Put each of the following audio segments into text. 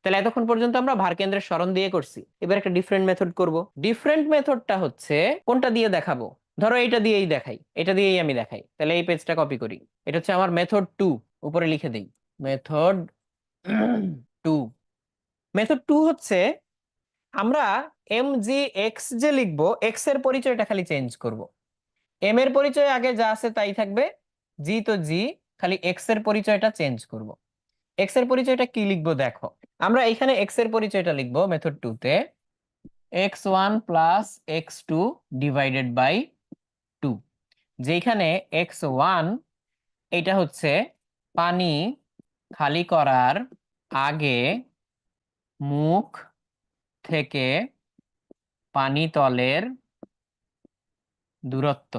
তাহলে এতক্ষণ পর্যন্ত আমরা ভারকেন্দ্রের সরণ দিয়ে করছি, এবার একটা ডিফারেন্ট মেথড করব। ডিফারেন্ট মেথডটা হচ্ছে কোনটা দিয়ে দেখাবো? ধরো এইটা দিয়েই দেখাই, এটা দিয়েই আমি দেখাই। তাহলে এই পেজটা কপি করি, এটা হচ্ছে আমার মেথড 2, উপরে লিখে দেই মেথড 2। মেথড 2 হচ্ছে আমরা এম জি এক্স যে লিখবো, এক্স এর পরিচয়টা খালি চেঞ্জ করব। এম এর পরিচয় আগে যা আছে তাই থাকবে, জি তো জি, খালি এক্স এর পরিচয়টা চেঞ্জ করব। এক্স এর পরিচয়টা কি লিখবো দেখো, আমরা এখানে এক্স এর পরিচয়টা লিখবো মেথড 2 তে x1 plus x2 divided by 2, যেখানে x1 এটা হচ্ছে পানি খালি করার আগে মুখ থেকে পানি তলের দূরত্ব,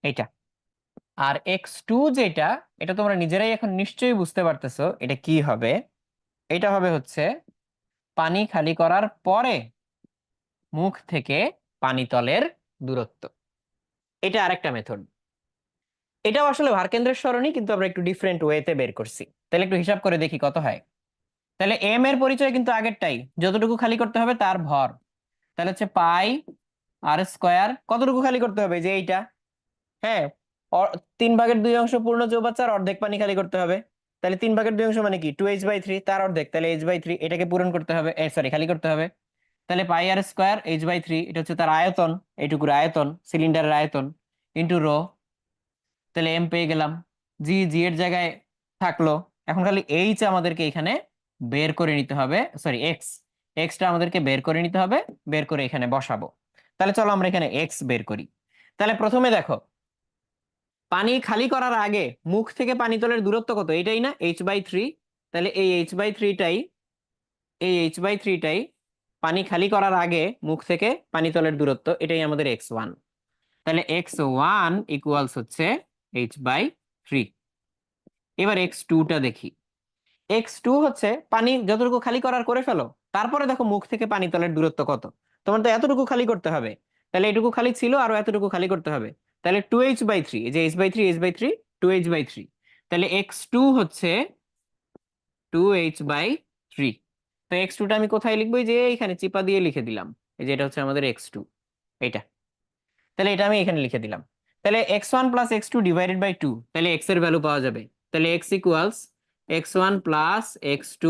এটা। আর x2 যেটা, এটা তোমরা নিজেরাই এখন নিশ্চয়ই বুঝতে পারতেছো এটা কি হবে। এটা হবে হচ্ছে পানি খালি করার পরে মুখ থেকে পানি তলের দূরত্ব। এটা আরেকটা মেথড। এটাও আসলে ভারকেন্দ্রের সরণি, কিন্তু আমরা একটু ডিফারেন্ট ওয়েতে বের করছি। তাহলে একটু হিসাব করে দেখি কত হয়। তাহলে এম এর পরিচয় কিন্তু আগেরটাই, যতটুকু খালি করতে হবে তার ভর। তাহলে হচ্ছে পাই আর স্কোয়ার, কতটুকু খালি করতে হবে, যে এইটা, হ্যাঁ, 3/2 পূর্ণ চৌবাচ্চার অর্ধেক পানি খালি করতে হবে। তাহলে 3/2 মানে কি, 2h/3, তার অর্ধেক, তাহলে h/3, এটাকে পূরণ করতে হবে, সরি খালি করতে হবে। তাহলে পাই আর স্কোয়ার h/3, এটা হচ্ছে তার আয়তন, এইটুকুর আয়তন, সিলিন্ডারের আয়তন, ইন্টু রো। তাহলে এম পেয়ে গেলাম, জি জি এর জায়গায় থাকলো। এখন খালি এইচ আমাদেরকে এখানে বের করে নিতে হবে, সরি এক্স, এক্সটা আমাদেরকে বের করে নিতে হবে, বের করে এখানে বসাবো। তাহলে চলো আমরা এখানে এক্স বের করি। তাহলে প্রথমে দেখো, পানি খালি করার আগে মুখ থেকে পানি তলের দূরত্ব কত, এটাই না, h/3। তাহলে এই h/3টাই, এই h/3টাই পানি খালি করার আগে মুখ থেকে পানি তলের দূরত্ব, এটাই আমাদের x1। তাহলে x1 ইকুয়ালস হচ্ছে h/3। এবার x2টা দেখি। x2 হচ্ছে পানি যতটুকু খালি করার করে ফেলো, তারপরে দেখো মুখ থেকে পানি তলের দূরত্ব কত। তোমার তো এতটুকু খালি করতে হবে, তাহলে এটুকু খালি ছিল, আরো এতটুকু খালি করতে হবে। তাহলে 2h/3, এই যে h/3, 2h/3। তাহলে x2 হচ্ছে 2h/3। তো x2টা আমি কোথায় লিখবো, এই যে এখানে চিপা দিয়ে লিখে দিলাম, এই যে এটা হচ্ছে আমাদের x2, এটা। তাহলে এটা আমি এখানে লিখে দিলাম। তাহলে x1 plus x2 divided by 2, তাহলে x এর ভ্যালু পাওয়া যাবে। তাহলে x equals x1 plus x2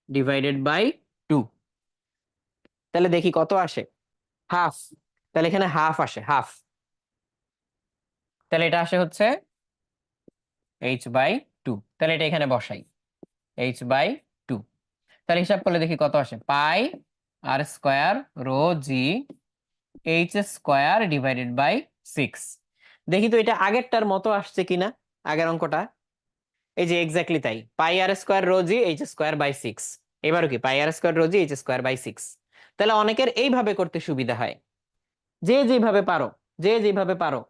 divided by 2। তাহলে দেখি কত আসে, হাফ। তাহলে এখানে হাফ আসে, হাফ। তাহলে এটা আসে হচ্ছে h/2। তাহলে এটা এখানে বসাই, h/2। তাহলে হিসাব করলে দেখি কত আসে, pi r square rho g h square divided by 6। দেখি তো এটা আগেরটার মতো আসছে কিনা, আগের অঙ্কটা। এই যে এক্স্যাক্টলি তাই, pi r square rho g h square by 6। এবারও কি pi r square rho g h square by 6। তাহলে অনেকের এইভাবে করতে সুবিধা হয়, যে যেভাবে পারো, যে যেভাবে পারো